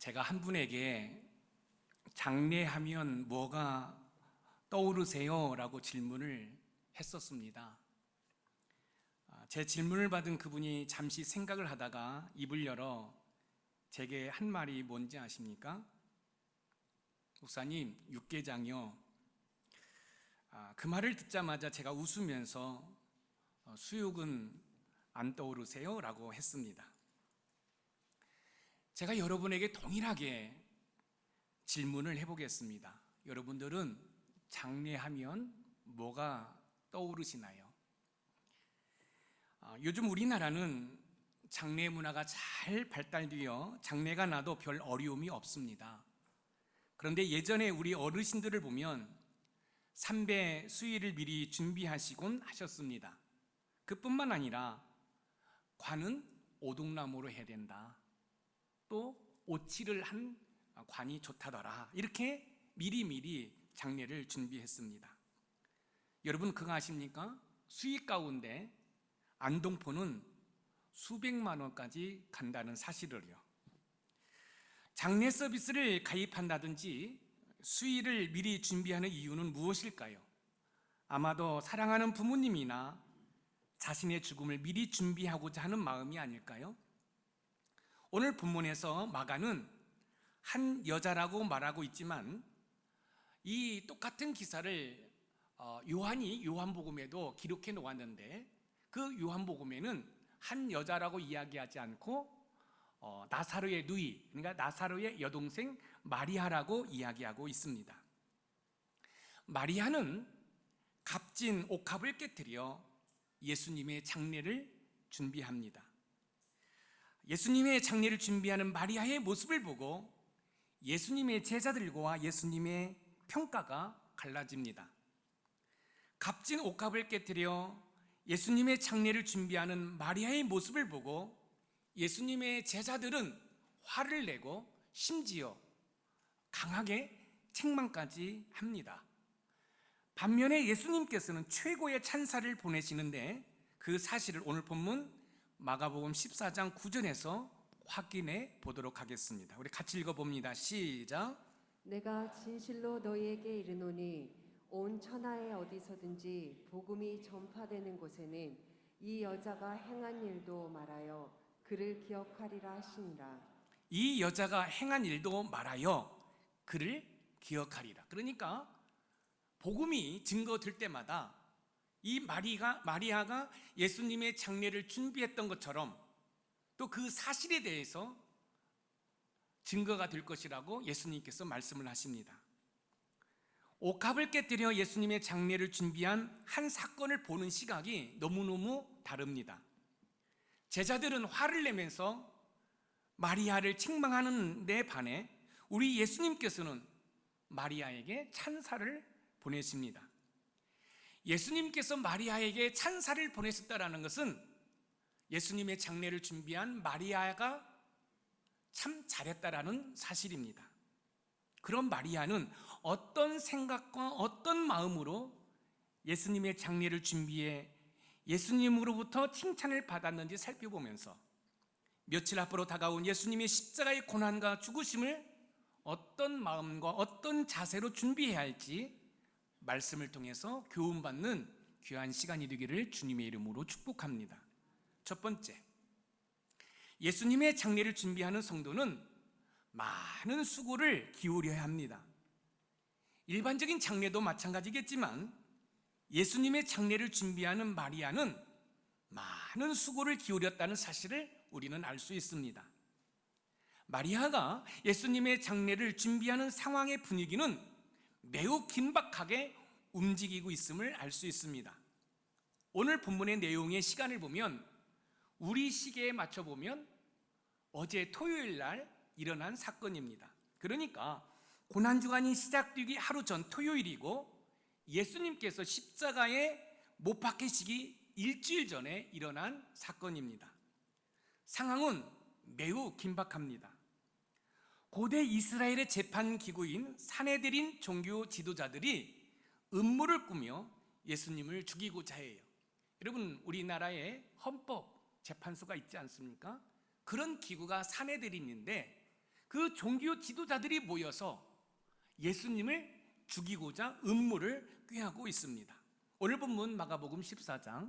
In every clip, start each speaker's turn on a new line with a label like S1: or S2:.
S1: 제가 한 분에게 장례하면 뭐가 떠오르세요? 라고 질문을 했었습니다. 제 질문을 받은 그분이 잠시 생각을 하다가 입을 열어 제게 한 말이 뭔지 아십니까? 목사님, 육개장이요. 그 말을 듣자마자 제가 웃으면서 수육은 안 떠오르세요? 라고 했습니다. 제가 여러분에게 동일하게 질문을 해보겠습니다. 여러분들은 장례하면 뭐가 떠오르시나요? 요즘 우리나라는 장례 문화가 잘 발달되어 장례가 나도 별 어려움이 없습니다. 그런데 예전에 우리 어르신들을 보면 삼배 수의를 미리 준비하시곤 하셨습니다. 그뿐만 아니라 관은 오동나무로 해야 된다. 또 오칠을 한 관이 좋다더라. 이렇게 미리미리 장례를 준비했습니다. 여러분 그거 아십니까? 수익 가운데 안동포는 수백만 원까지 간다는 사실을요. 장례 서비스를 가입한다든지 수의를 미리 준비하는 이유는 무엇일까요? 아마도 사랑하는 부모님이나 자신의 죽음을 미리 준비하고자 하는 마음이 아닐까요? 오늘 본문에서 마가는 한 여자라고 말하고 있지만 이 똑같은 기사를 요한이 요한복음에도 기록해 놓았는데 그 요한복음에는 한 여자라고 이야기하지 않고 나사로의 누이, 그러니까 나사로의 여동생 마리아라고 이야기하고 있습니다. 마리아는 값진 옥합을 깨뜨려 예수님의 장례를 준비합니다. 예수님의 장례를 준비하는 마리아의 모습을 보고 예수님의 제자들과 예수님의 평가가 갈라집니다. 값진 옥합을 깨뜨려 예수님의 장례를 준비하는 마리아의 모습을 보고 예수님의 제자들은 화를 내고 심지어 강하게 책망까지 합니다. 반면에 예수님께서는 최고의 찬사를 보내시는데 그 사실을 오늘 본문 마가복음 14장 9절에서 확인해 보도록 하겠습니다. 우리 같이 읽어봅니다. 시작.
S2: 내가 진실로 너희에게 이르노니 온 천하에 어디서든지 복음이 전파되는 곳에는 이 여자가 행한 일도 말하여 그를 기억하리라 하시니라.
S1: 이 여자가 행한 일도 말하여 그를 기억하리라. 그러니까 복음이 증거될 때마다 이 마리아가 예수님의 장례를 준비했던 것처럼 또 그 사실에 대해서 증거가 될 것이라고 예수님께서 말씀을 하십니다. 옥합을 깨뜨려 예수님의 장례를 준비한 한 사건을 보는 시각이 너무너무 다릅니다. 제자들은 화를 내면서 마리아를 책망하는 데 반해 우리 예수님께서는 마리아에게 찬사를 보내십니다. 예수님께서 마리아에게 찬사를 보내셨다는 것은 예수님의 장례를 준비한 마리아가 참 잘했다라는 사실입니다. 그런 마리아는 어떤 생각과 어떤 마음으로 예수님의 장례를 준비해 예수님으로부터 칭찬을 받았는지 살펴보면서 며칠 앞으로 다가온 예수님의 십자가의 고난과 죽으심을 어떤 마음과 어떤 자세로 준비해야 할지 말씀을 통해서 교훈받는 귀한 시간이 되기를 주님의 이름으로 축복합니다. 첫 번째, 예수님의 장례를 준비하는 성도는 많은 수고를 기울여야 합니다. 일반적인 장례도 마찬가지겠지만 예수님의 장례를 준비하는 마리아는 많은 수고를 기울였다는 사실을 우리는 알 수 있습니다. 마리아가 예수님의 장례를 준비하는 상황의 분위기는 매우 긴박하게 움직이고 있음을 알 수 있습니다. 오늘 본문의 내용의 시간을 보면 우리 시계에 맞춰보면 어제 토요일 날 일어난 사건입니다. 그러니까 고난주간이 시작되기 하루 전 토요일이고 예수님께서 십자가에 못 박히시기 일주일 전에 일어난 사건입니다. 상황은 매우 긴박합니다. 고대 이스라엘의 재판기구인 산헤드린 종교 지도자들이 음모를 꾸며 예수님을 죽이고자 해요. 여러분, 우리나라에 헌법 재판소가 있지 않습니까? 그런 기구가 산헤드린인데 그 종교 지도자들이 모여서 예수님을 죽이고자 음모를 꾀하고 있습니다. 오늘 본문 마가복음 14장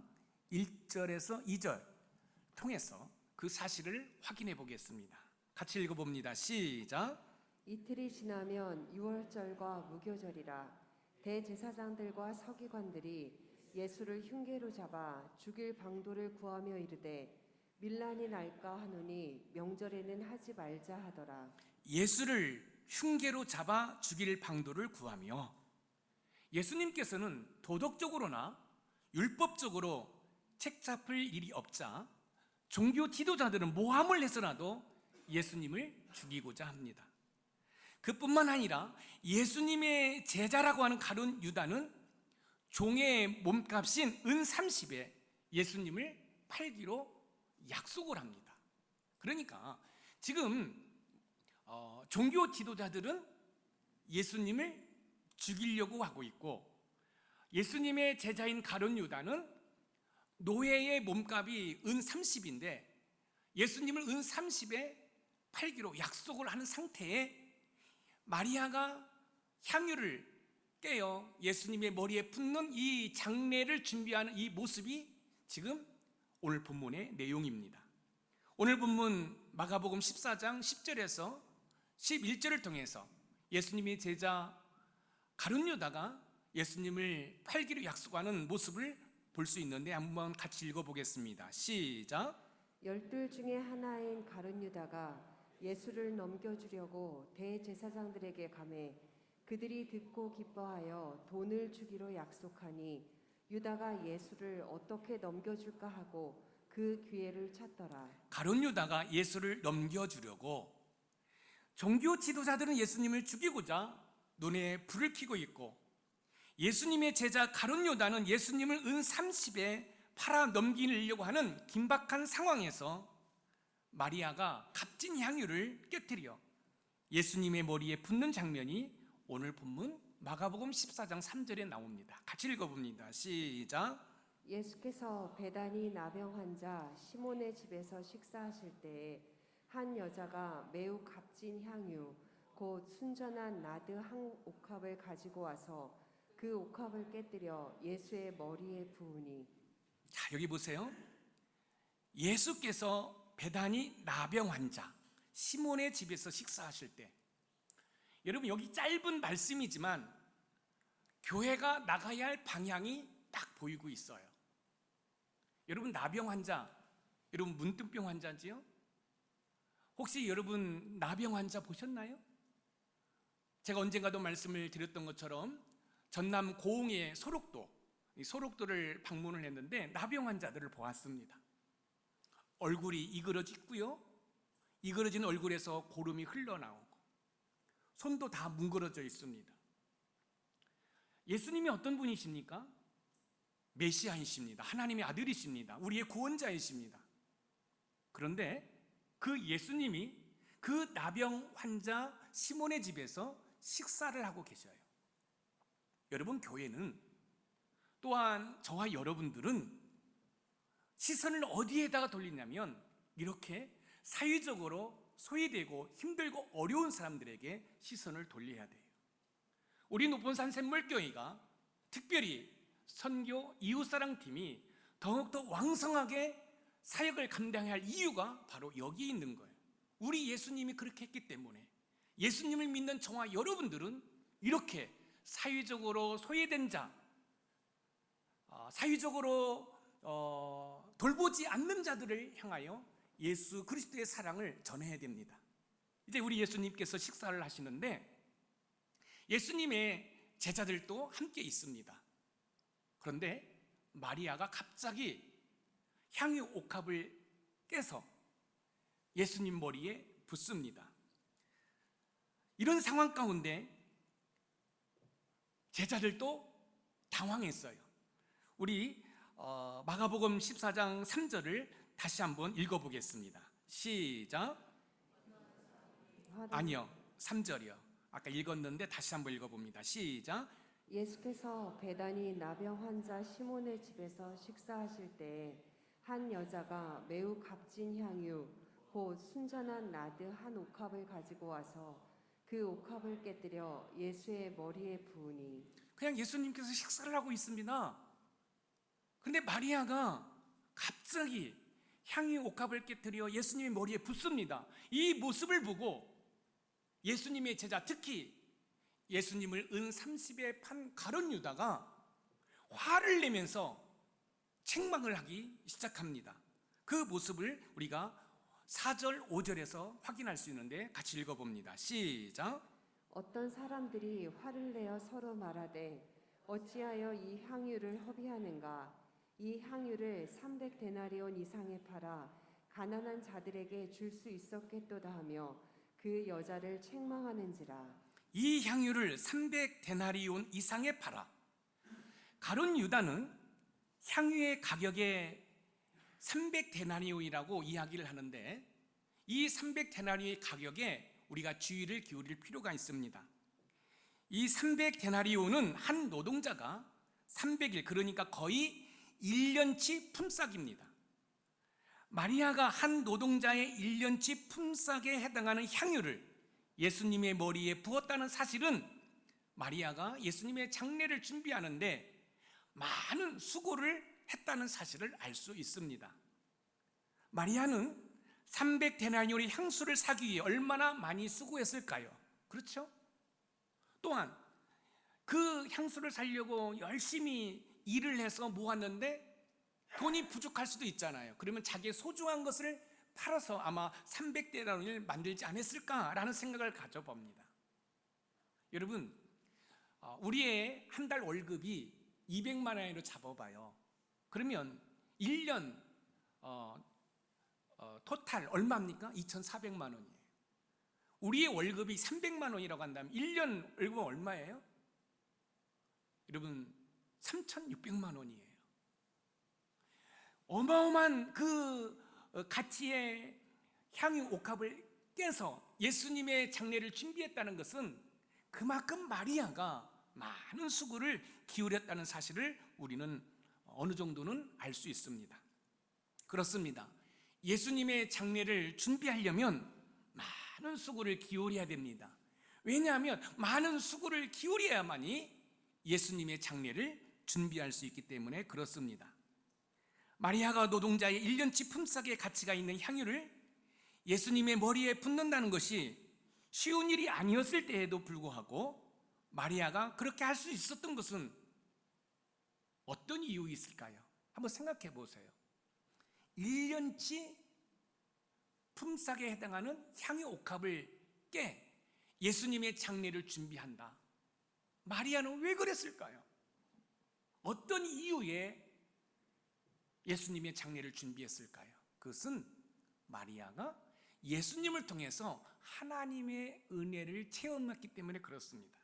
S1: 1절에서 2절 통해서 그 사실을 확인해 보겠습니다. 같이 읽어봅니다. 시작.
S2: 이틀이 지나면 유월절과 무교절이라 대제사장들과 서기관들이 예수를 흉계로 잡아 죽일 방도를 구하며 이르되 밀란이 날까 하노니 명절에는 하지 말자 하더라.
S1: 예수를 흉계로 잡아 죽일 방도를 구하며, 예수님께서는 도덕적으로나 율법적으로 책 잡을 일이 없자 종교 지도자들은 모함을 해서라도 예수님을 죽이고자 합니다. 그뿐만 아니라 예수님의 제자라고 하는 가룟 유다는 종의 몸값인 은 30에 예수님을 팔기로 약속을 합니다. 그러니까 지금 종교 지도자들은 예수님을 죽이려고 하고 있고, 예수님의 제자인 가룟 유다는 노예의 몸값이 은 30인데 예수님을 은 30에 팔기로 약속을 하는 상태에 마리아가 향유를 떼어 예수님의 머리에 붓는 이 장례를 준비하는 이 모습이 지금 오늘 본문의 내용입니다. 오늘 본문 마가복음 14장 10절에서 11절을 통해서 예수님의 제자 가룟 유다가 예수님을 팔기로 약속하는 모습을 볼 수 있는데 한번 같이 읽어보겠습니다. 시작.
S2: 12 중에 하나인 가룟 유다가 예수를 넘겨주려고 대제사장들에게 가매 그들이 듣고 기뻐하여 돈을 주기로 약속하니 유다가 예수를 어떻게 넘겨줄까 하고 그 기회를 찾더라.
S1: 가룟 유다가 예수를 넘겨주려고, 종교 지도자들은 예수님을 죽이고자 눈에 불을 켜고 있고, 예수님의 제자 가룟 유다는 예수님을 은 30에 팔아 넘기려고 하는 긴박한 상황에서 마리아가 값진 향유를 깨뜨려 예수님의 머리에 붓는 장면이 오늘 본문 마가복음 14장 3절에 나옵니다. 같이 읽어봅니다. 시작.
S2: 예수께서 베다니 나병 환자 시몬의 집에서 식사하실 때에 한 여자가 매우 값진 향유 곧 순전한 나드 한 옥합을 가지고 와서 그 옥합을 깨뜨려 예수의 머리에 부으니.
S1: 자, 여기 보세요. 예수께서 베다니 나병 환자 시몬의 집에서 식사하실 때, 여러분 여기 짧은 말씀이지만 교회가 나가야 할 방향이 딱 보이고 있어요. 여러분 나병 환자, 여러분 문둥병 환자지요? 혹시 여러분 나병 환자 보셨나요? 제가 언젠가도 말씀을 드렸던 것처럼 전남 고흥의 소록도를 방문을 했는데 나병 환자들을 보았습니다. 얼굴이 이그러지고요, 이그러진 얼굴에서 고름이 흘러나오고 손도 다 뭉그러져 있습니다. 예수님이 어떤 분이십니까? 메시아이십니다. 하나님의 아들이십니다. 우리의 구원자이십니다. 그런데 그 예수님이 그 나병 환자 시몬의 집에서 식사를 하고 계셔요. 여러분 교회는, 또한 저와 여러분들은 시선을 어디에다가 돌리냐면 이렇게 사회적으로 소외되고 힘들고 어려운 사람들에게 시선을 돌려야 돼요. 우리 높은산 샘물교회가 특별히 선교 이웃사랑팀이 더욱더 왕성하게 사역을 감당해야 할 이유가 바로 여기 있는 거예요. 우리 예수님이 그렇게 했기 때문에 예수님을 믿는 저와 여러분들은 이렇게 사회적으로 소외된 자, 사회적으로 돌보지 않는 자들을 향하여 예수 그리스도의 사랑을 전해야 됩니다. 이제 우리 예수님께서 식사를 하시는데 예수님의 제자들도 함께 있습니다. 그런데 마리아가 갑자기 향유 옥합을 깨서 예수님 머리에 붓습니다. 이런 상황 가운데 제자들도 당황했어요. 우리 마가복음 14장 3절을 다시 한번 읽어보겠습니다. 시작. 아니요, 3절이요. 아까 읽었는데 다시 한번 읽어봅니다. 시작.
S2: 예수께서 베다니 나병 환자 시몬의 집에서 식사하실 때에 한 여자가 매우 값진 향유 곧 순전한 나드 한 옥합을 가지고 와서 그 옥합을 깨뜨려 예수의 머리에 부으니
S1: 그냥 예수님께서 식사를 하고 있습니다. 근데 마리아가 갑자기 향유 옥합을 깨뜨려 예수님의 머리에 붓습니다. 이 모습을 보고 예수님의 제자, 특히 예수님을 은 30에 판 가룟 유다가 화를 내면서 책망을 하기 시작합니다. 그 모습을 우리가 4절, 5절에서 확인할 수 있는데 같이 읽어봅니다. 시작.
S2: 어떤 사람들이 화를 내어 서로 말하되 어찌하여 이 향유를 허비하는가? 이 향유를 300데나리온 이상에 팔아 가난한 자들에게 줄 수 있었겠도다 하며 그 여자를 책망하는지라.
S1: 이 향유를 300데나리온 이상에 팔아. 가룟 유다는 향유의 가격에 300데나리온이라고 이야기를 하는데, 이 300데나리온의 가격에 우리가 주의를 기울일 필요가 있습니다. 이 300데나리온은 한 노동자가 300일, 그러니까 거의 1년치 품삯입니다. 마리아가 한 노동자의 1년치 품삯에 해당하는 향유를 예수님의 머리에 부었다는 사실은 마리아가 예수님의 장례를 준비하는데 많은 수고를 했다는 사실을 알 수 있습니다. 마리아는 300데나리온의 향수를 사기 위해 얼마나 많이 수고했을까요? 그렇죠? 또한 그 향수를 사려고 열심히 일을 해서 모았는데 돈이 부족할 수도 있잖아요. 그러면 자기의 소중한 것을 팔아서 아마 300데나리온을 만들지 않았을까라는 생각을 가져봅니다. 여러분, 우리의 한 달 월급이 200만 원으로 잡아봐요. 그러면 1년 토탈 얼마입니까? 2,400만 원이에요. 우리의 월급이 300만 원이라고 한다면 1년 월급은 얼마예요? 여러분, 3,600만 원이에요. 어마어마한 그 가치의 향유 옥합을 깨서 예수님의 장례를 준비했다는 것은 그만큼 마리아가 많은 수고를 기울였다는 사실을 우리는 어느 정도는 알 수 있습니다. 그렇습니다. 예수님의 장례를 준비하려면 많은 수고를 기울여야 됩니다. 왜냐하면 많은 수고를 기울여야만이 예수님의 장례를 준비할 수 있기 때문에 그렇습니다. 마리아가 노동자의 1년치 품삯의 가치가 있는 향유를 예수님의 머리에 붓는다는 것이 쉬운 일이 아니었을 때에도 불구하고 마리아가 그렇게 할 수 있었던 것은 어떤 이유가 있을까요? 한번 생각해 보세요. 1년치 품삯에 해당하는 향유 옥합을 깨 예수님의 장례를 준비한다. 마리아는 왜 그랬을까요? 어떤 이유에 예수님의 장례를 준비했을까요? 그것은 마리아가 예수님을 통해서 하나님의 은혜를 체험했기 때문에 그렇습니다.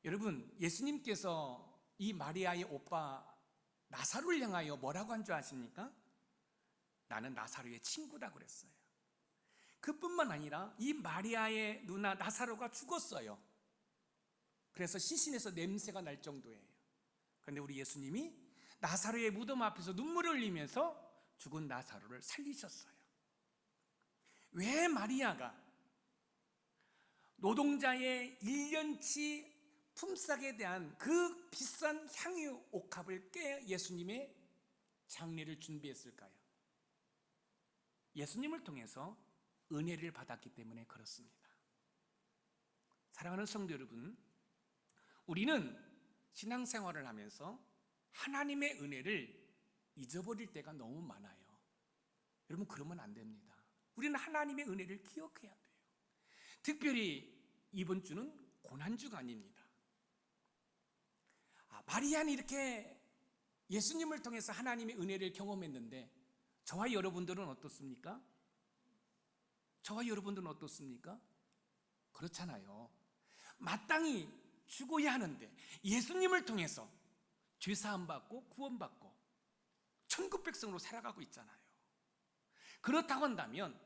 S1: 여러분, 예수님께서 이 마리아의 오빠 나사로를 향하여 뭐라고 한 줄 아십니까? 나는 나사로의 친구다 그랬어요. 그뿐만 아니라 이 마리아의 누나 나사로가 죽었어요. 그래서 시신에서 냄새가 날 정도예요. 그런데 우리 예수님이 나사로의 무덤 앞에서 눈물을 흘리면서 죽은 나사로를 살리셨어요. 왜 마리아가 노동자의 1년치 품삯에 대한 그 비싼 향유 옥합을 깨 예수님의 장례를 준비했을까요? 예수님을 통해서 은혜를 받았기 때문에 그렇습니다. 사랑하는 성도 여러분, 우리는 신앙생활을 하면서 하나님의 은혜를 잊어버릴 때가 너무 많아요. 여러분, 그러면 안 됩니다. 우리는 하나님의 은혜를 기억해야 돼요. 특별히 이번 주는 고난주간입니다. 마리아는 이렇게 예수님을 통해서 하나님의 은혜를 경험했는데 저와 여러분들은 어떻습니까? 저와 여러분들은 어떻습니까? 그렇잖아요. 마땅히 죽어야 하는데 예수님을 통해서 죄사함 받고 구원받고 천국 백성으로 살아가고 있잖아요. 그렇다고 한다면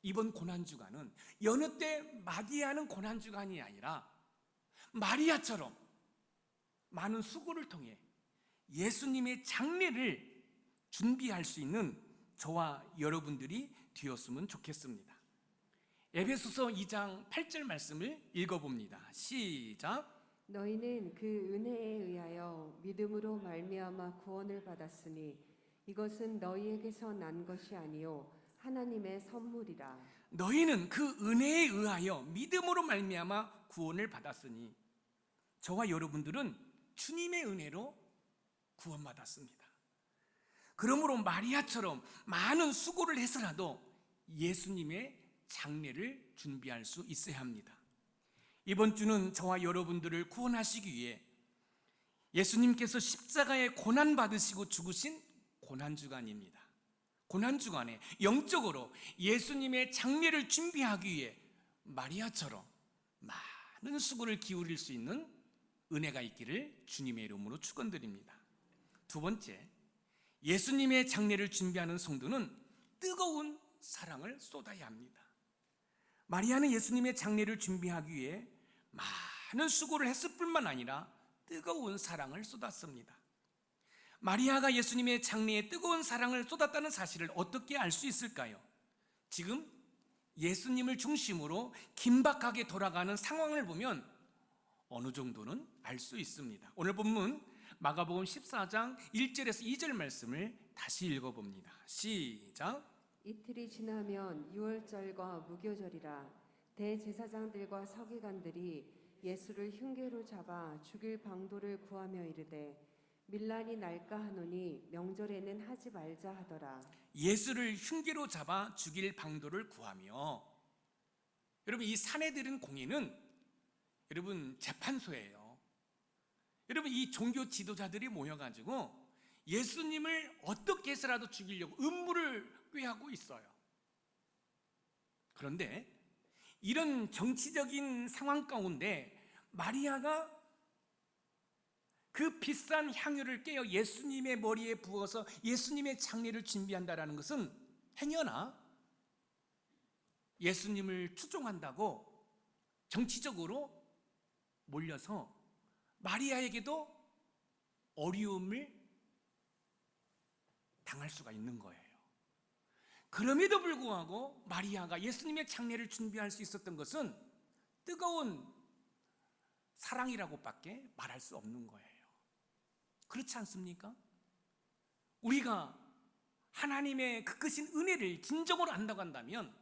S1: 이번 고난주간은 여느 때 마디하는 고난주간이 아니라 마리아처럼 많은 수고를 통해 예수님의 장례를 준비할 수 있는 저와 여러분들이 되었으면 좋겠습니다. 에베소서 2장 8절 말씀을 읽어봅니다. 시작.
S2: 너희는 그 은혜에 의하여 믿음으로 말미암아 구원을 받았으니 이것은 너희에게서 난 것이 아니요 하나님의 선물이라.
S1: 너희는 그 은혜에 의하여 믿음으로 말미암아 구원을 받았으니, 저와 여러분들은 주님의 은혜로 구원받았습니다. 그러므로 마리아처럼 많은 수고를 해서라도 예수님의 장례를 준비할 수 있어야 합니다. 이번 주는 저와 여러분들을 구원하시기 위해 예수님께서 십자가에 고난받으시고 죽으신 고난주간입니다. 고난주간에 영적으로 예수님의 장례를 준비하기 위해 마리아처럼 많은 수고를 기울일 수 있는 은혜가 있기를 주님의 이름으로 축원드립니다. 두 번째, 예수님의 장례를 준비하는 성도는 뜨거운 사랑을 쏟아야 합니다. 마리아는 예수님의 장례를 준비하기 위해 많은 수고를 했을 뿐만 아니라 뜨거운 사랑을 쏟았습니다. 마리아가 예수님의 장례에 뜨거운 사랑을 쏟았다는 사실을 어떻게 알 수 있을까요? 지금 예수님을 중심으로 긴박하게 돌아가는 상황을 보면 어느 정도는 알 수 있습니다. 오늘 본문 마가복음 14장 1절에서 2절 말씀을 다시 읽어봅니다. 시작.
S2: 이틀이 지나면 유월절과 무교절이라. 대제사장들과 서기관들이 예수를 흉계로 잡아 죽일 방도를 구하며 이르되 밀란이 날까 하노니 명절에는 하지 말자 하더라.
S1: 예수를 흉기로 잡아 죽일 방도를 구하며, 여러분 이 사내들은 공의는 여러분 재판소예요. 여러분 이 종교 지도자들이 모여가지고 예수님을 어떻게 해서라도 죽이려고 음모를 꾀하고 있어요. 그런데 이런 정치적인 상황 가운데 마리아가 그 비싼 향유를 깨어 예수님의 머리에 부어서 예수님의 장례를 준비한다는 것은 행여나 예수님을 추종한다고 정치적으로 몰려서 마리아에게도 어려움을 당할 수가 있는 거예요. 그럼에도 불구하고 마리아가 예수님의 장례를 준비할 수 있었던 것은 뜨거운 사랑이라고밖에 말할 수 없는 거예요. 그렇지 않습니까? 우리가 하나님의 그 크신 은혜를 진정으로 안다고 한다면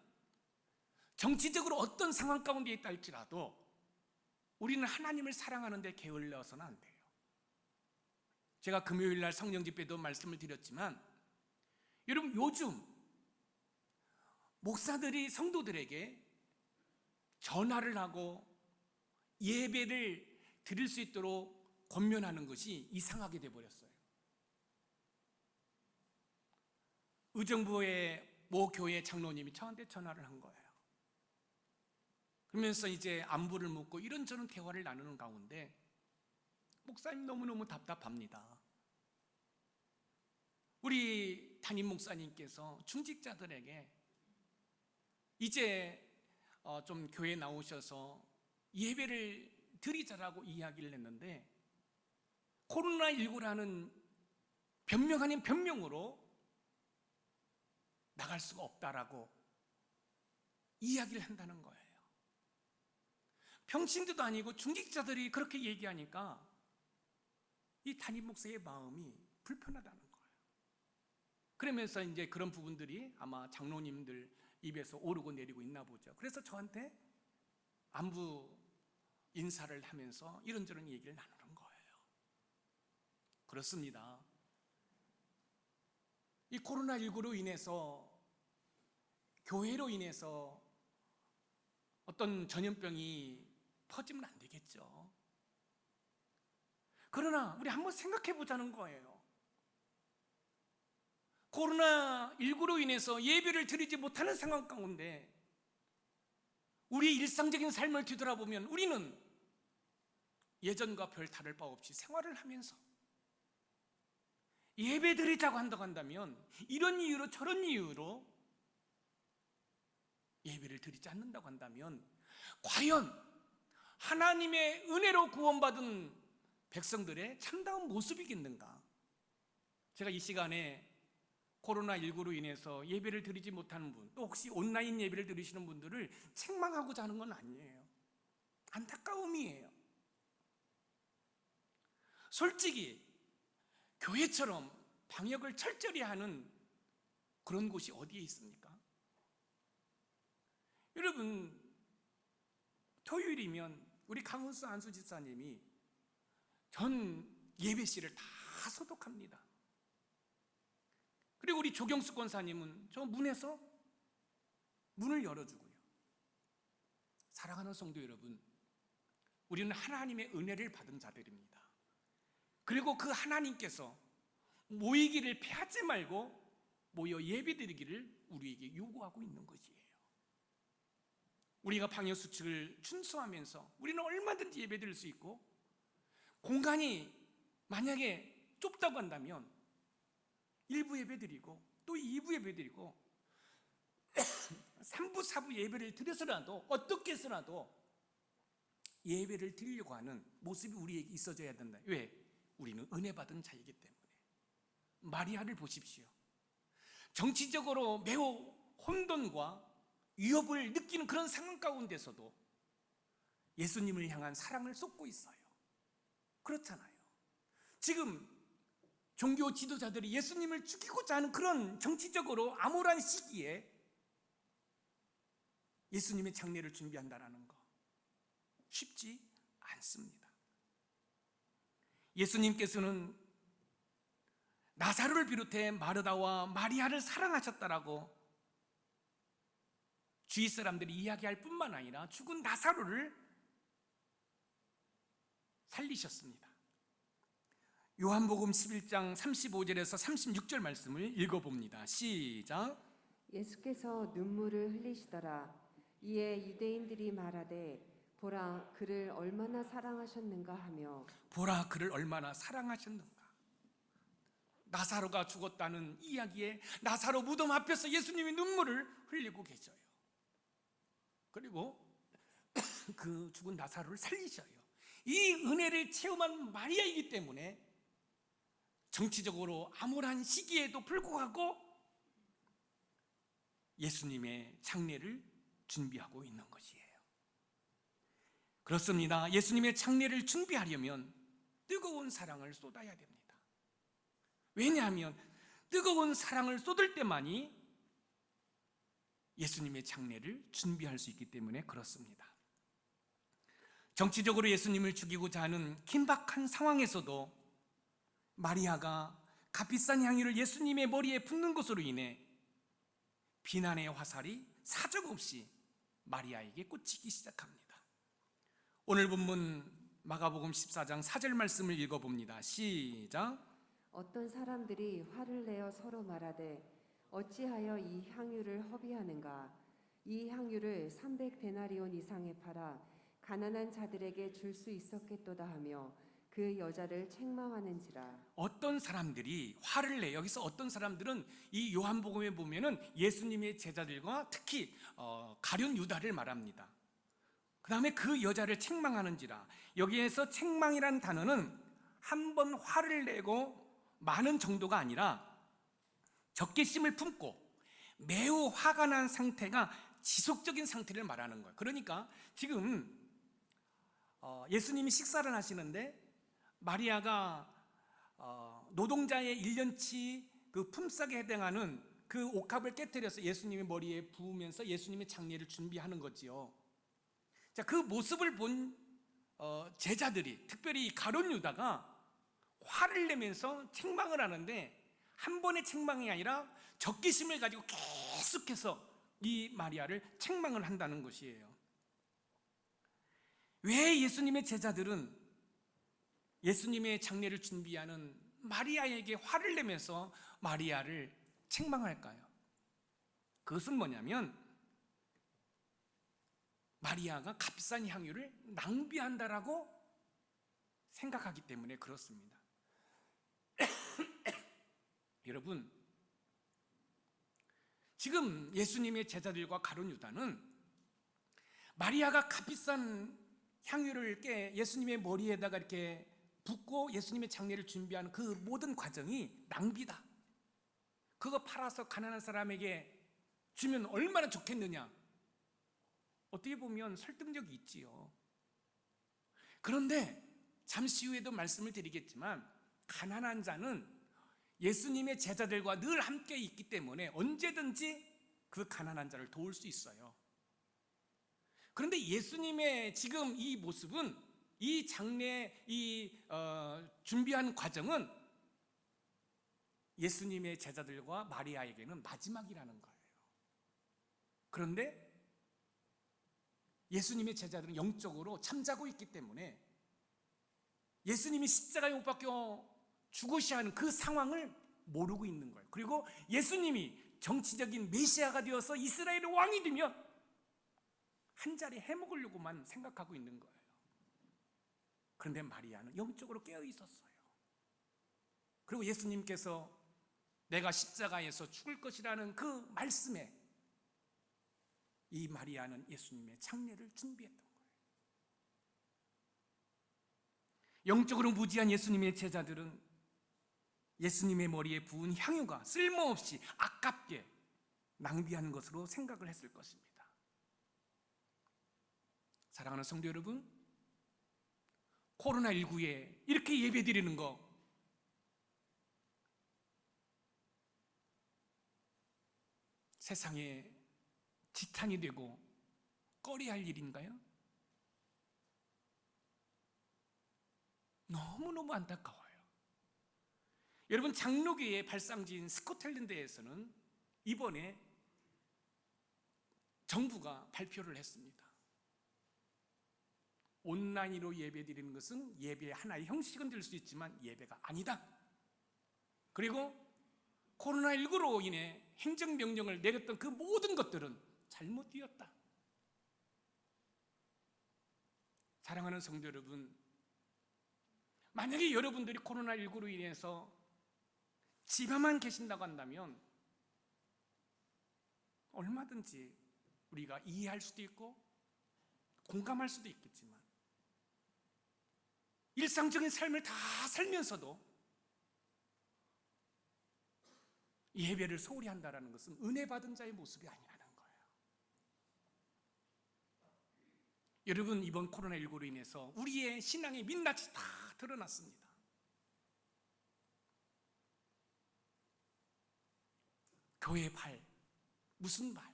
S1: 정치적으로 어떤 상황 가운데 있다 할지라도 우리는 하나님을 사랑하는 데 게을러서는 안 돼요. 제가 금요일 날 성령 집회도 말씀을 드렸지만 여러분 요즘 목사들이 성도들에게 전화를 하고 예배를 드릴 수 있도록 권면하는 것이 이상하게 돼버렸어요. 의정부의 모 교회 장로님이 저한테 전화를 한 거예요. 그러면서 이제 안부를 묻고 이런저런 대화를 나누는 가운데 목사님 너무너무 답답합니다. 우리 담임 목사님께서 중직자들에게 이제 좀 교회에 나오셔서 예배를 드리자라고 이야기를 했는데 코로나19라는 변명 아닌 변명으로 나갈 수가 없다라고 이야기를 한다는 거예요. 평신도도 아니고 중직자들이 그렇게 얘기하니까 이 담임 목사의 마음이 불편하다는 거예요. 그러면서 이제 그런 부분들이 아마 장로님들 입에서 오르고 내리고 있나 보죠. 그래서 저한테 안부 인사를 하면서 이런저런 얘기를 나누는 거예요. 그렇습니다. 이 코로나19로 인해서 교회로 인해서 어떤 전염병이 퍼지면 안 되겠죠. 그러나 우리 한번 생각해 보자는 거예요. 코로나19로 인해서 예배를 드리지 못하는 상황 가운데 우리의 일상적인 삶을 뒤돌아보면 우리는 예전과 별 다를 바 없이 생활을 하면서 예배 드리자고 한다면 이런 이유로 저런 이유로 예배를 드리지 않는다고 한다면 과연 하나님의 은혜로 구원받은 백성들의 참다운 모습이겠는가? 제가 이 시간에 코로나19로 인해서 예배를 드리지 못하는 분, 또 혹시 온라인 예배를 드리시는 분들을 책망하고자 하는 건 아니에요. 안타까움이에요. 솔직히 교회처럼 방역을 철저히 하는 그런 곳이 어디에 있습니까? 여러분, 토요일이면 우리 강은수 안수 집사님이 전 예배실을 다 소독합니다. 그리고 우리 조경수 권사님은 저 문에서 문을 열어주고요. 사랑하는 성도 여러분, 우리는 하나님의 은혜를 받은 자들입니다. 그리고 그 하나님께서 모이기를 피하지 말고 모여 예배드리기를 우리에게 요구하고 있는 것이에요. 우리가 방역수칙을 준수하면서 우리는 얼마든지 예배드릴 수 있고, 공간이 만약에 좁다고 한다면 1부 예배드리고 또 2부 예배드리고 3부, 4부 예배를 드려서라도 어떻게 해서라도 예배를 드리려고 하는 모습이 우리에게 있어져야 된다. 왜? 우리는 은혜 받은 자이기 때문에. 마리아를 보십시오. 정치적으로 매우 혼돈과 위협을 느끼는 그런 상황 가운데서도 예수님을 향한 사랑을 쏟고 있어요. 그렇잖아요. 지금 종교 지도자들이 예수님을 죽이고자 하는 그런 정치적으로 암울한 시기에 예수님의 장례를 준비한다는 거 쉽지 않습니다. 예수님께서는 나사로를 비롯해 마르다와 마리아를 사랑하셨다라고 주위 사람들이 이야기할 뿐만 아니라 죽은 나사로를 살리셨습니다. 요한복음 11장 35절에서 36절 말씀을 읽어봅니다. 시작.
S2: 예수께서 눈물을 흘리시더라. 이에 유대인들이 말하되 보라 그를 얼마나 사랑하셨는가 하며.
S1: 보라 그를 얼마나 사랑하셨는가. 나사로가 죽었다는 이야기에 나사로 무덤 앞에서 예수님이 눈물을 흘리고 계셔요. 그리고 그 죽은 나사로를 살리셔요. 이 은혜를 체험한 마리아이기 때문에 정치적으로 암울한 시기에도 불구하고 예수님의 장례를 준비하고 있는 것이에요. 그렇습니다. 예수님의 장례를 준비하려면 뜨거운 사랑을 쏟아야 됩니다. 왜냐하면 뜨거운 사랑을 쏟을 때만이 예수님의 장례를 준비할 수 있기 때문에 그렇습니다. 정치적으로 예수님을 죽이고자 하는 긴박한 상황에서도 마리아가 값비싼 향유를 예수님의 머리에 붓는 것으로 인해 비난의 화살이 사정없이 마리아에게 꽂히기 시작합니다. 오늘 본문 마가복음 14장 4절 말씀을 읽어봅니다. 시작.
S2: 어떤 사람들이 화를 내어 서로 말하되 어찌하여 이 향유를 허비하는가. 이 향유를 300데나리온 이상에 팔아 가난한 자들에게 줄 수 있었겠도다 하며 그 여자를 책망하는지라.
S1: 어떤 사람들이 화를 내. 여기서 어떤 사람들은 이 요한복음에 보면은 예수님의 제자들과 특히 가룟 유다를 말합니다. 그 다음에 그 여자를 책망하는지라. 여기에서 책망이라는 단어는 한 번 화를 내고 많은 정도가 아니라 적개심을 품고 매우 화가 난 상태가 지속적인 상태를 말하는 거예요. 그러니까 지금 예수님이 식사를 하시는데 마리아가 노동자의 1년치 그 품삯에 해당하는 그 옥합을 깨뜨려서 예수님의 머리에 부으면서 예수님의 장례를 준비하는 거지요. 자, 그 모습을 본 제자들이, 특별히 가룟 유다가 화를 내면서 책망을 하는데 한 번의 책망이 아니라 적개심을 가지고 계속해서 이 마리아를 책망을 한다는 것이에요. 왜 예수님의 제자들은 예수님의 장례를 준비하는 마리아에게 화를 내면서 마리아를 책망할까요? 그것은 뭐냐면 마리아가 값비싼 향유를 낭비한다라고 생각하기 때문에 그렇습니다. 여러분, 지금 예수님의 제자들과 가룟 유다는 마리아가 값비싼 향유를 예수님의 머리에다가 이렇게 붓고 예수님의 장례를 준비하는 그 모든 과정이 낭비다, 그거 팔아서 가난한 사람에게 주면 얼마나 좋겠느냐. 어떻게 보면 설득력이 있지요. 그런데 잠시 후에도 말씀을 드리겠지만 가난한 자는 예수님의 제자들과 늘 함께 있기 때문에 언제든지 그 가난한 자를 도울 수 있어요. 그런데 예수님의 지금 이 모습은, 이 장례 준비한 과정은 예수님의 제자들과 마리아에게는 마지막이라는 거예요. 그런데 예수님의 제자들은 영적으로 잠자고 있기 때문에 예수님이 십자가에 못 박혀 죽으셔야 하는 그 상황을 모르고 있는 거예요. 그리고 예수님이 정치적인 메시아가 되어서 이스라엘의 왕이 되면 한 자리 해먹으려고만 생각하고 있는 거예요. 그런데 마리아는 영적으로 깨어 있었어요. 그리고 예수님께서 내가 십자가에서 죽을 것이라는 그 말씀에 이 마리아는 예수님의 장례를 준비했던 거예요. 영적으로 무지한 예수님의 제자들은 예수님의 머리에 부은 향유가 쓸모없이 아깝게 낭비하는 것으로 생각을 했을 것입니다. 사랑하는 성도 여러분, 코로나19에 이렇게 예배드리는 거 세상에 지탄이 되고 꺼려할 일인가요? 너무너무 안타까워요. 여러분, 장로교의 발상지인 스코틀랜드에서는 이번에 정부가 발표를 했습니다. 온라인으로 예배드리는 것은 예배의 하나의 형식은 될 수 있지만 예배가 아니다. 그리고 코로나19로 인해 행정명령을 내렸던 그 모든 것들은 잘못되었다. 사랑하는 성도 여러분, 만약에 여러분들이 코로나19로 인해서 집에만 계신다고 한다면 얼마든지 우리가 이해할 수도 있고 공감할 수도 있겠지만 일상적인 삶을 다 살면서도 예배를 소홀히 한다는 것은 은혜 받은 자의 모습이 아니라는 거예요. 여러분, 이번 코로나19로 인해서 우리의 신앙의 민낯이 다 드러났습니다. 교회 발, 무슨 발?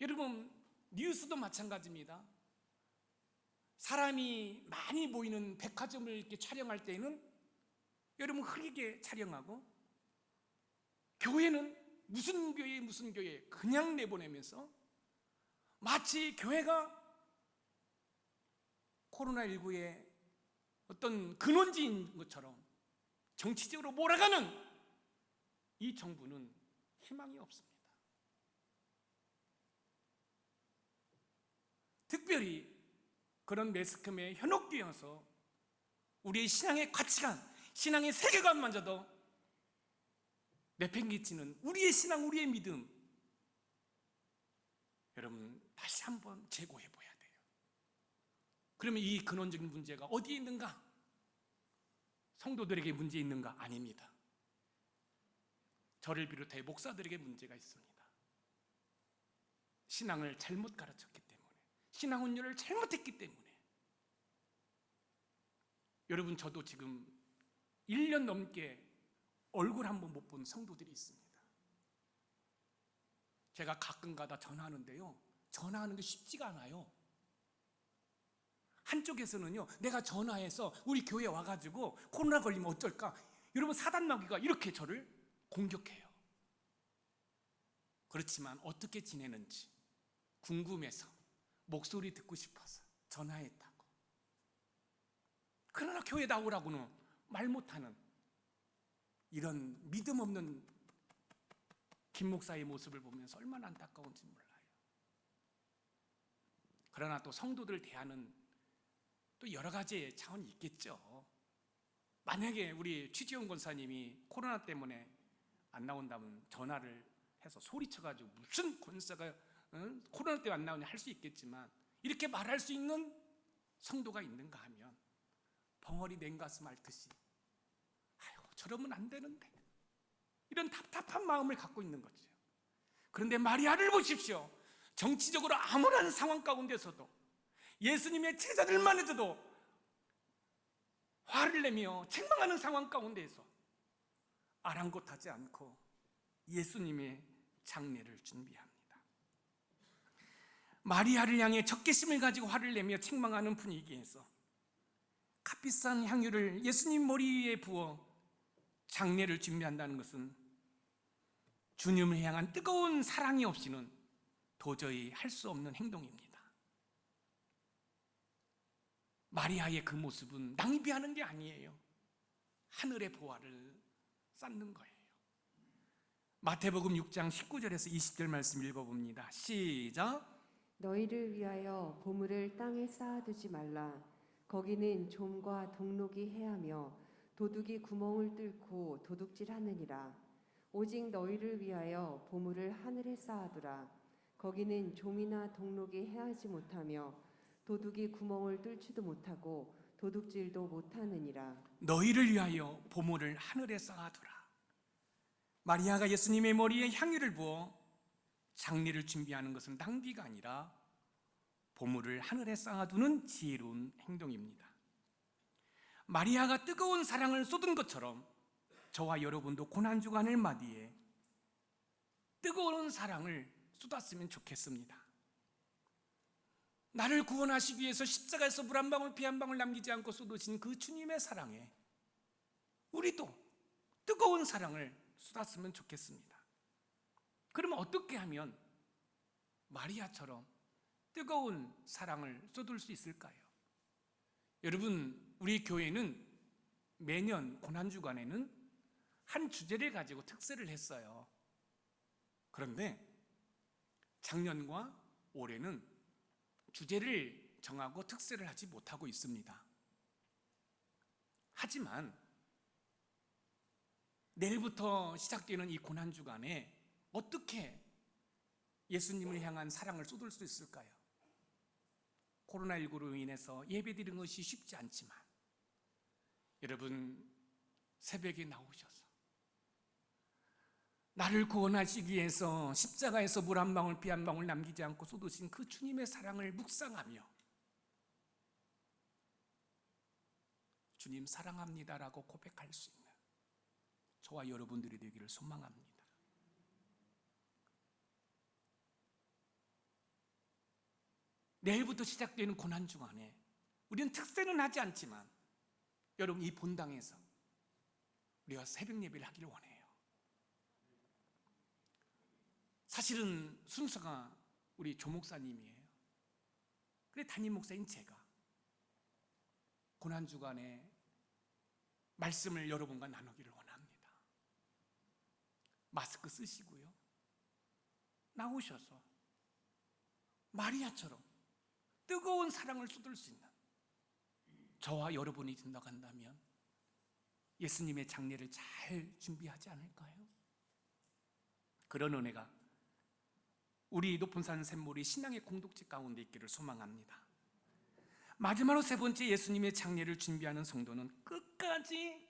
S1: 여러분, 뉴스도 마찬가지입니다. 사람이 많이 모이는 백화점을 이렇게 촬영할 때에는 여러분 흐리게 촬영하고, 교회는 무슨 교회 그냥 내보내면서 마치 교회가 코로나19의 어떤 근원지인 것처럼 정치적으로 몰아가는 이 정부는 희망이 없습니다. 특별히 그런 매스컴에 현혹되어서 우리의 신앙의 가치관, 신앙의 세계관마저도 내팽개치는 우리의 신앙, 우리의 믿음, 여러분 다시 한번 재고해 봐야 돼요. 그러면 이 근원적인 문제가 어디에 있는가? 성도들에게 문제 있는가? 아닙니다. 저를 비롯해 목사들에게 문제가 있습니다. 신앙을 잘못 가르쳤기 때문에, 신앙 운율을 잘못했기 때문에. 여러분, 저도 지금 1년 넘게 얼굴 한 번 못 본 성도들이 있습니다. 제가 가끔가다 전화하는데요, 전화하는 게 쉽지가 않아요. 한쪽에서는요, 내가 전화해서 우리 교회에 와가지고 코로나 걸리면 어쩔까? 여러분, 사단마귀가 이렇게 저를 공격해요. 그렇지만 어떻게 지내는지 궁금해서, 목소리 듣고 싶어서 전화했다고. 그러나 교회 나오라고는 말 못하는 이런 믿음 없는 김 목사의 모습을 보면서 얼마나 안타까운지 몰라요. 그러나 또 성도들 대하는 또 여러 가지의 차원이 있겠죠. 만약에 우리 취지용 권사님이 코로나 때문에 안 나온다면 전화를 해서 소리쳐가지고 무슨 권사가 코로나 때문에 안 나오냐 할 수 있겠지만, 이렇게 말할 수 있는 성도가 있는가 하면 벙어리 냉가슴 앓듯이, 아이고 저러면 안 되는데, 이런 답답한 마음을 갖고 있는 거죠. 그런데 마리아를 보십시오. 정치적으로 암울한 상황 가운데서도 예수님의 제자들만 해도 화를 내며 책망하는 상황 가운데에서 아랑곳하지 않고 예수님의 장례를 준비합니다. 마리아를 향해 적개심을 가지고 화를 내며 책망하는 분위기에서 값비싼 향유를 예수님 머리 위에 부어 장례를 준비한다는 것은 주님을 향한 뜨거운 사랑이 없이는 도저히 할 수 없는 행동입니다. 마리아의 그 모습은 낭비하는 게 아니에요. 하늘의 보화를 쌓는 거예요. 마태복음 6장 19절에서 20절 말씀 읽어봅니다. 시작.
S2: 너희를 위하여 보물을 땅에 쌓아두지 말라. 거기는 좀과 동록이 해하며 도둑이 구멍을 뚫고 도둑질하느니라. 오직 너희를 위하여 보물을 하늘에 쌓아두라. 거기는 좀이나 동록이 해하지 못하며 도둑이 구멍을 뚫지도 못하고 도둑질도 못하느니라.
S1: 너희를 위하여 보물을 하늘에 쌓아두라. 마리아가 예수님의 머리에 향유를 부어 장례를 준비하는 것은 낭비가 아니라 보물을 하늘에 쌓아두는 지혜로운 행동입니다. 마리아가 뜨거운 사랑을 쏟은 것처럼 저와 여러분도 고난주간을 맞이해 뜨거운 사랑을 쏟았으면 좋겠습니다. 나를 구원하시기 위해서 십자가에서 물 한 방울 피 한 방울 남기지 않고 쏟으신 그 주님의 사랑에 우리도 뜨거운 사랑을 쏟았으면 좋겠습니다. 그러면 어떻게 하면 마리아처럼 뜨거운 사랑을 쏟을 수 있을까요? 여러분, 우리 교회는 매년 고난주간에는 한 주제를 가지고 특세를 했어요. 그런데 작년과 올해는 주제를 정하고 특세를 하지 못하고 있습니다. 하지만 내일부터 시작되는 이 고난주간에 어떻게 예수님을 향한 사랑을 쏟을 수 있을까요? 코로나19로 인해서 예배드리는 것이 쉽지 않지만 여러분, 새벽에 나오셔서 나를 구원하시기 위해서 십자가에서 물 한 방울 피 한 방울 남기지 않고 쏟으신 그 주님의 사랑을 묵상하며 주님 사랑합니다라고 고백할 수 있는 저와 여러분들이 되기를 소망합니다. 내일부터 시작되는 고난주간에 우리는 특세는 하지 않지만 여러분, 이 본당에서 우리가 새벽 예배를 하기를 원해요. 사실은 순서가 우리 조 목사님이에요. 그래 담임 목사인 제가 고난주간에 말씀을 여러분과 나누기를 원합니다. 마스크 쓰시고요, 나오셔서 마리아처럼 뜨거운 사랑을 쏟을 수 있는 저와 여러분이 된다간다면 예수님의 장례를 잘 준비하지 않을까요? 그런 은혜가 우리 높은산 샘물이 신앙의 공동체 가운데 있기를 소망합니다. 마지막으로 세 번째, 예수님의 장례를 준비하는 성도는 끝까지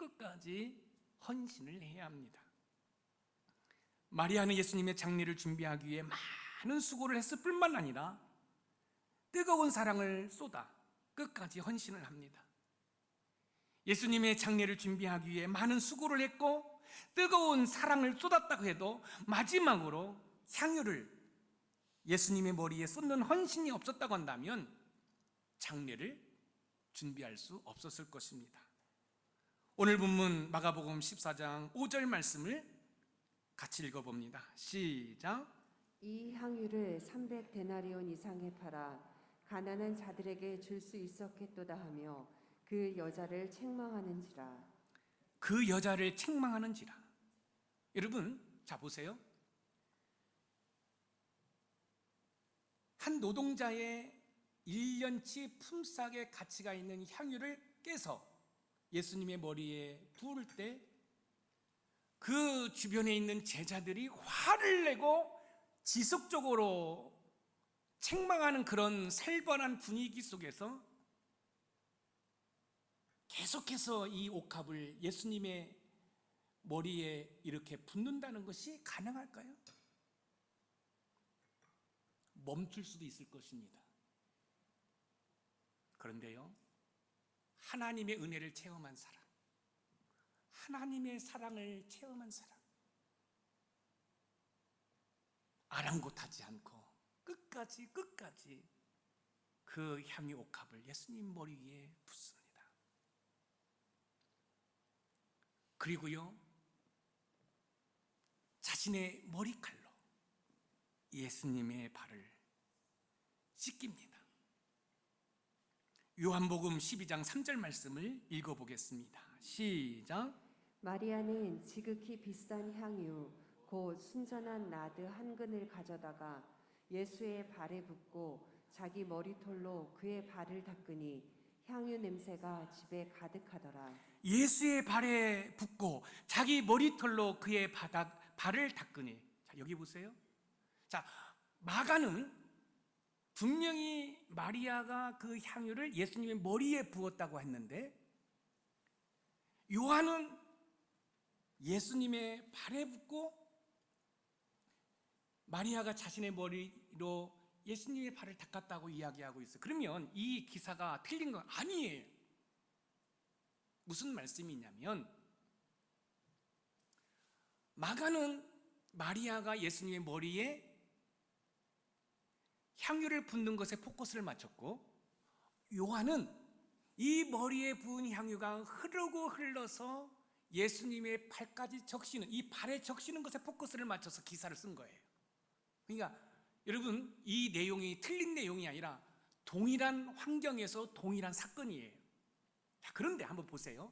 S1: 헌신을 해야 합니다. 마리아는 예수님의 장례를 준비하기 위해 많은 수고를 했을 뿐만 아니라 뜨거운 사랑을 쏟아 끝까지 헌신을 합니다. 예수님의 장례를 준비하기 위해 많은 수고를 했고 뜨거운 사랑을 쏟았다고 해도 마지막으로 향유를 예수님의 머리에 쏟는 헌신이 없었다고 한다면 장례를 준비할 수 없었을 것입니다. 오늘 본문 마가복음 14장 5절 말씀을 같이 읽어봅니다. 시작.
S2: 이 향유를 300데나리온 이상에 팔아 가난한 자들에게 줄 수 있었겠도다 하며 그 여자를 책망하는지라.
S1: 그 여자를 책망하는지라. 여러분, 자 보세요. 한 노동자의 1년치 품삯의 가치가 있는 향유를 깨서 예수님의 머리에 부을 때 그 주변에 있는 제자들이 화를 내고 지속적으로 책망하는 그런 살벌한 분위기 속에서 계속해서 이 옥합을 예수님의 머리에 이렇게 붓는다는 것이 가능할까요? 멈출 수도 있을 것입니다. 그런데요, 하나님의 은혜를 체험한 사람, 하나님의 사랑을 체험한 사람, 아랑곳하지 않고 끝까지 그 향유 옥합을 예수님 머리 위에 붓습니다. 그리고요, 자신의 머리칼로 예수님의 발을 씻깁니다. 요한복음 12장 3절 말씀을 읽어보겠습니다. 시작.
S2: 마리아는 지극히 비싼 향유 곧 순전한 나드 한 근을 가져다가 예수의 발에 붓고 자기 머리털로 그의 발을 닦으니 향유 냄새가 집에 가득하더라.
S1: 예수의 발에 붓고 자기 머리털로 그의 발을 닦으니. 자, 여기 보세요. 자, 마가는 분명히 마리아가 그 향유를 예수님의 머리에 부었다고 했는데, 요한은 예수님의 발에 붓고 마리아가 자신의 머리로 예수님의 발을 닦았다고 이야기하고 있어요. 그러면 이 기사가 틀린 건 아니에요. 무슨 말씀이냐면, 마가는 마리아가 예수님의 머리에 향유를 붓는 것에 포커스를 맞췄고, 요한은 이 머리에 부은 향유가 흐르고 흘러서 예수님의 발까지 적시는, 이 발에 적시는 것에 포커스를 맞춰서 기사를 쓴 거예요. 그러니까 여러분, 이 내용이 틀린 내용이 아니라 동일한 환경에서 동일한 사건이에요. 자, 그런데 한번 보세요.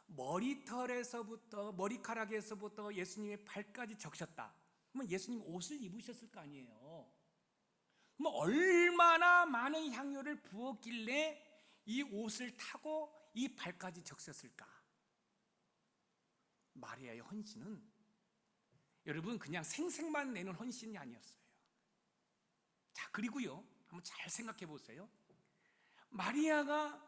S1: 머리털에서부터, 머리카락에서부터 예수님의 발까지 적셨다. 그러면 예수님 옷을 입으셨을 거 아니에요. 뭐 얼마나 많은 향유를 부었길래 이 옷을 타고 이 발까지 적셨을까? 마리아의 헌신은 여러분 그냥 생색만 내는 헌신이 아니었어요. 자, 그리고요, 한번 잘 생각해 보세요. 마리아가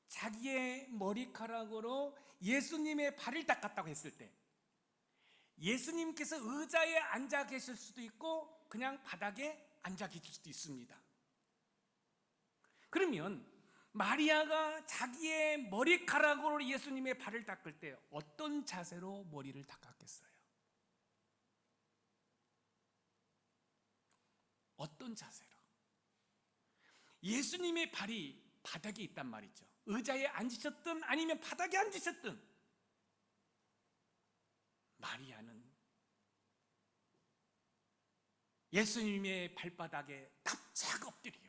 S1: 자기의 머리카락으로 예수님의 발을 닦았다고 했을 때, 예수님께서 의자에 앉아 계실 수도 있고 그냥 바닥에 앉아 계실 수도 있습니다. 그러면 마리아가 자기의 머리카락으로 예수님의 발을 닦을 때 어떤 자세로 머리를 닦았겠어요? 어떤 자세로? 예수님의 발이 바닥에 있단 말이죠. 의자에 앉으셨든 아니면 바닥에 앉으셨든, 마리아는 예수님의 발바닥에 납작 엎드려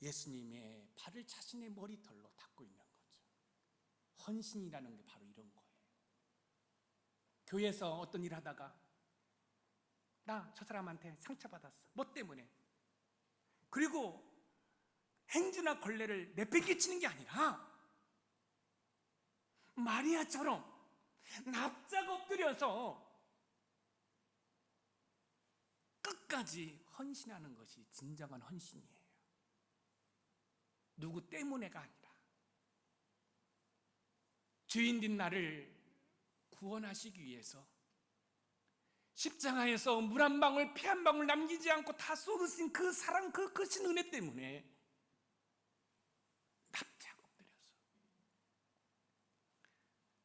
S1: 예수님의 발을 자신의 머리털로 닦고 있는 거죠. 헌신이라는 게 바로 이런 거예요. 교회에서 어떤 일 하다가 나 저 사람한테 상처받았어. 뭐 때문에? 그리고 행주나 걸레를 내팽개치는 게 아니라 마리아처럼 납작 엎드려서 끝까지 헌신하는 것이 진정한 헌신이에요. 누구 때문에가 아니라 죄인된 나를 구원하시기 위해서 십자가에서 물 한 방울 피 한 방울 남기지 않고 다 쏟으신 그 사랑, 그 크신 은혜 때문에 납작 엎드려서,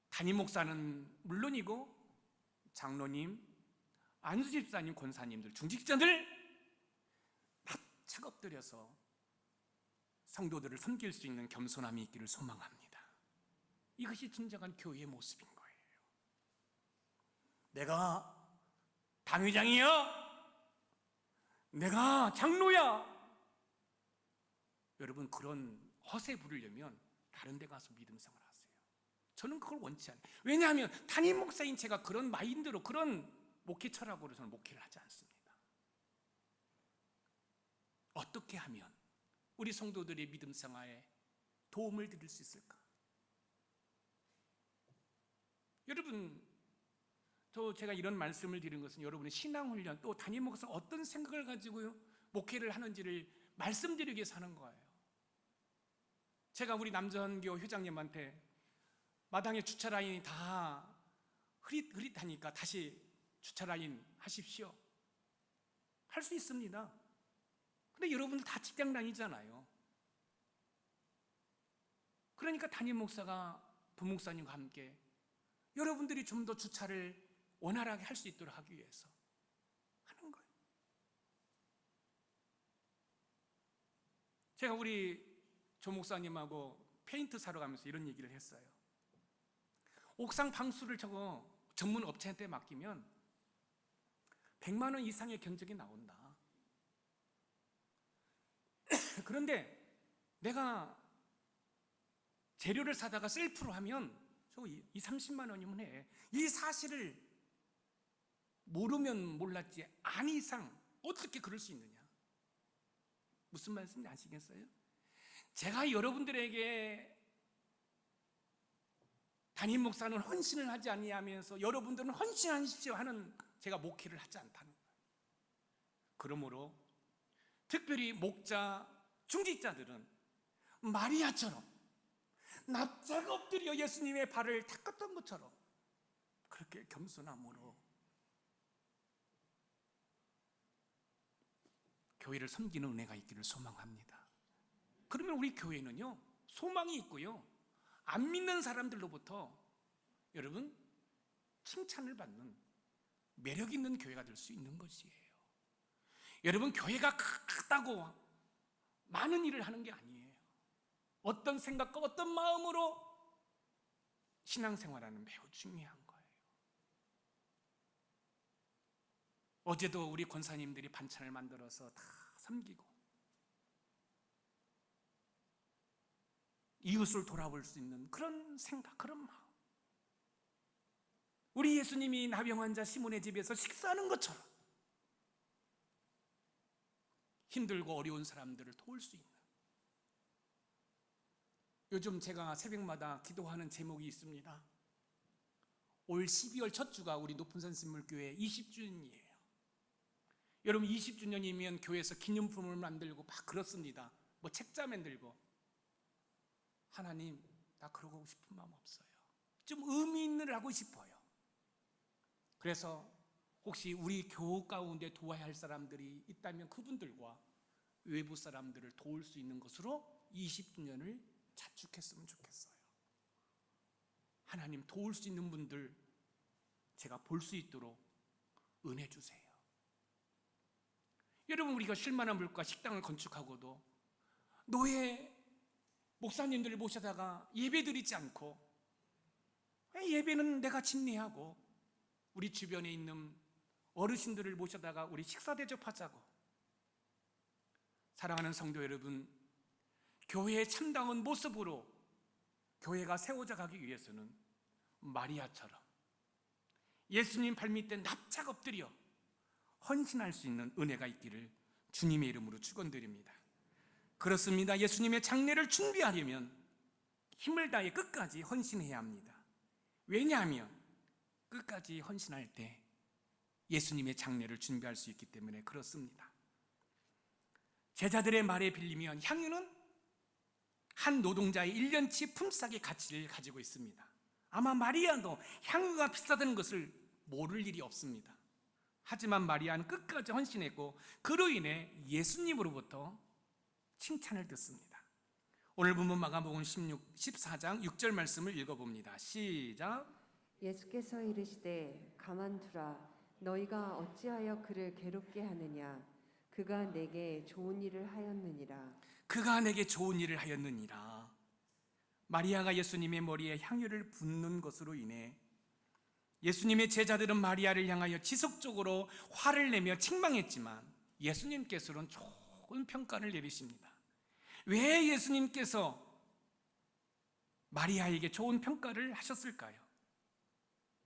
S1: 담임 목사는 물론이고 장로님, 안수집사님, 권사님들, 중직자들 납작 엎드려서 성도들을 섬길 수 있는 겸손함이 있기를 소망합니다. 이것이 진정한 교회의 모습인 거예요. 내가 당회장이야, 내가 장로야. 여러분, 그런 허세 부르려면 다른 데 가서 믿음 생활하세요. 저는 그걸 원치 않아요. 왜냐하면 담임 목사인 제가 그런 마인드로, 그런 목회 철학으로 저는 목회를 하지 않습니다. 어떻게 하면 우리 성도들의 믿음 생활에 도움을 드릴 수 있을까? 여러분, 제가 이런 말씀을 드린 것은 여러분의 신앙훈련, 또 담임 목사가 어떤 생각을 가지고 목회를 하는지를 말씀드리기 위해서 하는 거예요. 제가 우리 남전교 회장님한테 마당에 주차 라인이 다 흐릿하니까 다시 주차 라인 하십시오. 할 수 있습니다. 근데 여러분들 다 직장 다니잖아요. 그러니까 담임 목사가 부목사님과 함께 여러분들이 좀 더 주차를 원활하게 할 수 있도록 하기 위해서 하는 거예요. 제가 우리 조 목사님하고 페인트 사러 가면서 이런 얘기를 했어요. 옥상 방수를 저거 전문 업체한테 맡기면 100만 원 이상의 견적이 나온다. 그런데 내가 재료를 사다가 셀프로 하면 저거 30만 원이면 해. 이 사실을 모르면 몰랐지 안 이상 어떻게 그럴 수 있느냐. 무슨 말씀인지 아시겠어요? 제가 여러분들에게 담임 목사는 헌신을 하지 아니하면서 여러분들은 헌신하십시오 하는 제가 목회를 하지 않다는 거예요. 그러므로 특별히 목자, 중직자들은 마리아처럼 납작 엎드려 예수님의 발을 닦았던 것처럼 그렇게 겸손함으로 교회를 섬기는 은혜가 있기를 소망합니다. 그러면 우리 교회는요 소망이 있고요 안 믿는 사람들로부터 여러분 칭찬을 받는 매력 있는 교회가 될 수 있는 것이에요. 여러분 교회가 크다고 많은 일을 하는 게 아니에요. 어떤 생각과 어떤 마음으로 신앙생활하는 매우 중요한 거예요. 어제도 우리 권사님들이 반찬을 만들어서 다 섬기고 이웃을 돌아볼 수 있는 그런 생각, 그런 마음. 우리 예수님이 나병 환자 시몬의 집에서 식사하는 것처럼 힘들고 어려운 사람들을 도울 수 있는. 요즘 제가 새벽마다 기도하는 제목이 있습니다. 올 12월 첫 주가 우리 높은산 샘물교회 20주년이에요. 여러분 20주년이면 교회에서 기념품을 만들고 막 그렇습니다. 뭐 책자 만들고. 하나님, 나 그러고 싶은 마음 없어요. 좀 의미 있는 일 하고 싶어요. 그래서 혹시 우리 교우 가운데 도와야 할 사람들이 있다면 그분들과 외부 사람들을 도울 수 있는 것으로 20주년을 자축했으면 좋겠어요. 하나님 도울 수 있는 분들 제가 볼 수 있도록 은혜 주세요. 여러분 우리가 쉴만한 물가 식당을 건축하고도 노예 목사님들을 모셔다가 예배 드리지 않고 예배는 내가 집례하고 우리 주변에 있는 어르신들을 모셔다가 우리 식사 대접하자고. 사랑하는 성도 여러분, 교회의 참다운 모습으로 교회가 세워져 가기 위해서는 마리아처럼 예수님 발밑에 납작 엎드려 헌신할 수 있는 은혜가 있기를 주님의 이름으로 축원드립니다. 그렇습니다. 예수님의 장례를 준비하려면 힘을 다해 끝까지 헌신해야 합니다. 왜냐하면 끝까지 헌신할 때 예수님의 장례를 준비할 수 있기 때문에 그렇습니다. 제자들의 말에 빌리면 향유는 한 노동자의 1년치 품삯의 가치를 가지고 있습니다. 아마 마리아도 향유가 비싸다는 것을 모를 일이 없습니다. 하지만 마리아는 끝까지 헌신했고 그로 인해 예수님으로부터 칭찬을 듣습니다. 오늘 본문 마가복음 14장 6절 말씀을 읽어봅니다. 시작.
S2: 예수께서 이르시되 가만두라 너희가 어찌하여 그를 괴롭게 하느냐 그가 내게 좋은 일을 하였느니라.
S1: 그가 내게 좋은 일을 하였느니라. 마리아가 예수님의 머리에 향유를 붓는 것으로 인해 예수님의 제자들은 마리아를 향하여 지속적으로 화를 내며 책망했지만 예수님께서는 좋은 평가를 내리십니다. 왜 예수님께서 마리아에게 좋은 평가를 하셨을까요?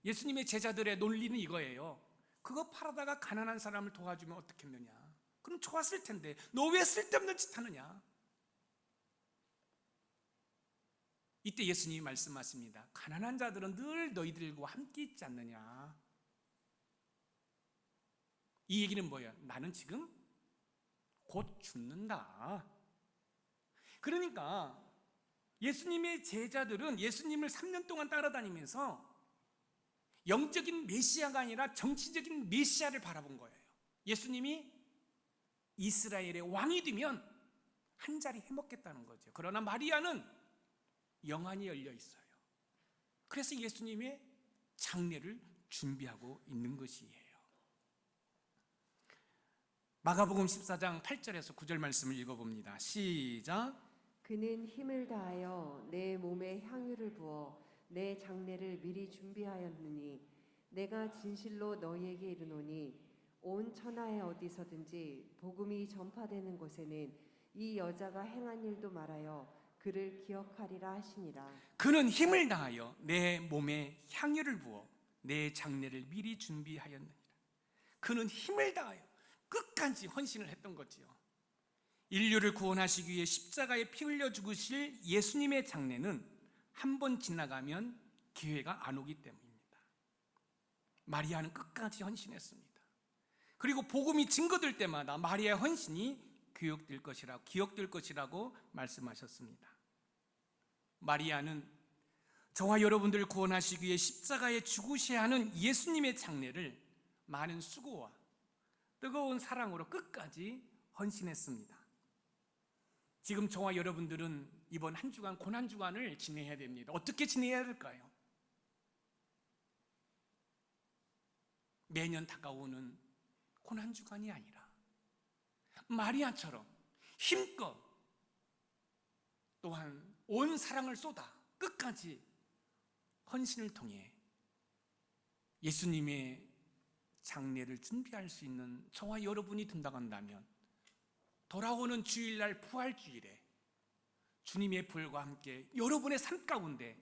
S1: 예수님의 제자들의 논리는 이거예요. 그거 팔아다가 가난한 사람을 도와주면 어떻겠느냐? 그럼 좋았을 텐데 너 왜 쓸데없는 짓 하느냐? 이때 예수님이 말씀하십니다. 가난한 자들은 늘 너희들과 함께 있지 않느냐? 이 얘기는 뭐예요? 나는 지금 곧 죽는다. 그러니까 예수님의 제자들은 예수님을 3년 동안 따라다니면서 영적인 메시아가 아니라 정치적인 메시아를 바라본 거예요. 예수님이 이스라엘의 왕이 되면 한 자리 해먹겠다는 거죠. 그러나 마리아는 영안이 열려 있어요. 그래서 예수님의 장례를 준비하고 있는 것이에요. 마가복음 14장 8절에서 9절 말씀을 읽어봅니다. 시작.
S2: 그는 힘을 다하여 내 몸에 향유를 부어 내 장례를 미리 준비하였느니 내가 진실로 너희에게 이르노니 온 천하에 어디서든지 복음이 전파되는 곳에는 이 여자가 행한 일도 말하여 그를 기억하리라 하시니라.
S1: 그는 힘을 다하여 내 몸에 향유를 부어 내 장례를 미리 준비하였느니라. 그는 힘을 다하여 끝까지 헌신을 했던 거지요. 인류를 구원하시기 위해 십자가에 피 흘려 죽으실 예수님의 장례는 한 번 지나가면 기회가 안 오기 때문입니다. 마리아는 끝까지 헌신했습니다. 그리고 복음이 증거될 때마다 마리아의 헌신이 기억될 것이라고 말씀하셨습니다. 마리아는 저와 여러분들을 구원하시기 위해 십자가에 죽으셔야 하는 예수님의 장례를 많은 수고와 뜨거운 사랑으로 끝까지 헌신했습니다. 지금 저와 여러분들은 이번 한 주간 고난주간을 지내야 됩니다. 어떻게 지내야 될까요? 매년 다가오는 고난주간이 아니라 마리아처럼 힘껏 또한 온 사랑을 쏟아 끝까지 헌신을 통해 예수님의 장례를 준비할 수 있는 저와 여러분이 된다고 한다면 돌아오는 주일날 부활주일에 주님의 불과 함께 여러분의 삶 가운데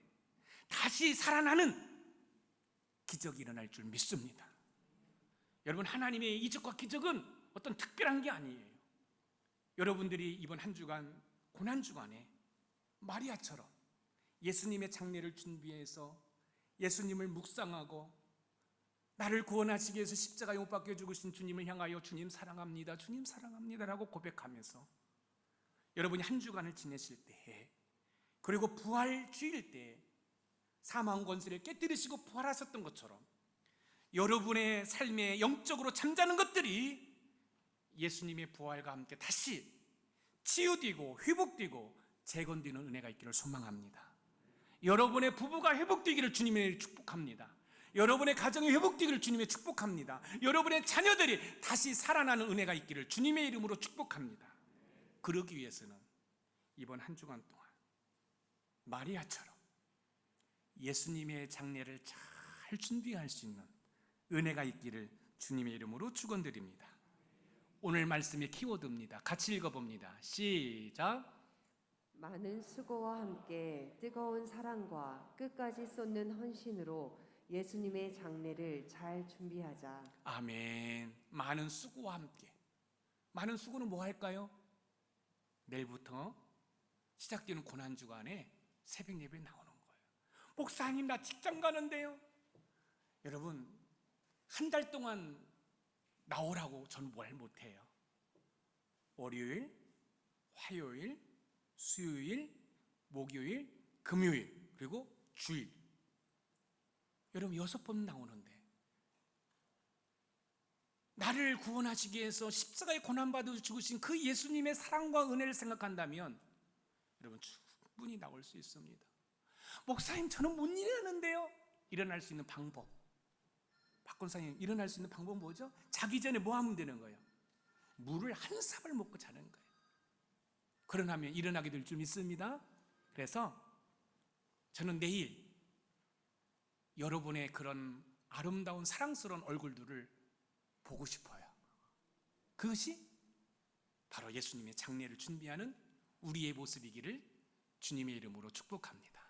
S1: 다시 살아나는 기적이 일어날 줄 믿습니다. 여러분, 하나님의 이적과 기적은 어떤 특별한 게 아니에요. 여러분들이 이번 한 주간 고난주간에 마리아처럼 예수님의 장례를 준비해서 예수님을 묵상하고 나를 구원하시기 위해서 십자가에 못 박혀 죽으신 주님을 향하여 주님 사랑합니다, 주님 사랑합니다라고 고백하면서 여러분이 한 주간을 지내실 때에, 그리고 부활주일 때 사망 권세를 깨뜨리시고 부활하셨던 것처럼 여러분의 삶에 영적으로 잠자는 것들이 예수님의 부활과 함께 다시 치유되고 회복되고 재건되는 은혜가 있기를 소망합니다. 여러분의 부부가 회복되기를 주님의 축복합니다. 여러분의 가정이 회복되기를 주님의 축복합니다. 여러분의 자녀들이 다시 살아나는 은혜가 있기를 주님의 이름으로 축복합니다. 그러기 위해서는 이번 한 주간 동안 마리아처럼 예수님의 장례를 잘 준비할 수 있는 은혜가 있기를 주님의 이름으로 축원드립니다. 오늘 말씀의 키워드입니다. 같이 읽어봅니다. 시작.
S2: 많은 수고와 함께 뜨거운 사랑과 끝까지 쏟는 헌신으로 예수님의 장례를 잘 준비하자.
S1: 아멘. 많은 수고와 함께. 많은 수고는 뭐 할까요? 내일부터 시작되는 고난주간에 새벽 예배 나오는 거예요. 목사님, 나 직장 가는데요. 여러분, 한 달 동안 나오라고 저는 뭘 못해요. 월요일, 화요일, 수요일, 목요일, 금요일, 그리고 주일. 여러분 6번 나오는데 나를 구원하시기 위해서 십자가에 고난받아 죽으신 그 예수님의 사랑과 은혜를 생각한다면 여러분 충분히 나올 수 있습니다. 목사님, 저는 못 일어나는데요. 일어날 수 있는 방법, 박권사님, 일어날 수 있는 방법은 뭐죠? 자기 전에 뭐 하면 되는 거예요? 물을 한 삽을 먹고 자는 거예요. 그러면 일어나게 될 줄 믿습니다. 그래서 저는 내일 여러분의 그런 아름다운 사랑스러운 얼굴들을 보고 싶어요. 그것이 바로 예수님의 장례를 준비하는 우리의 모습이기를 주님의 이름으로 축복합니다.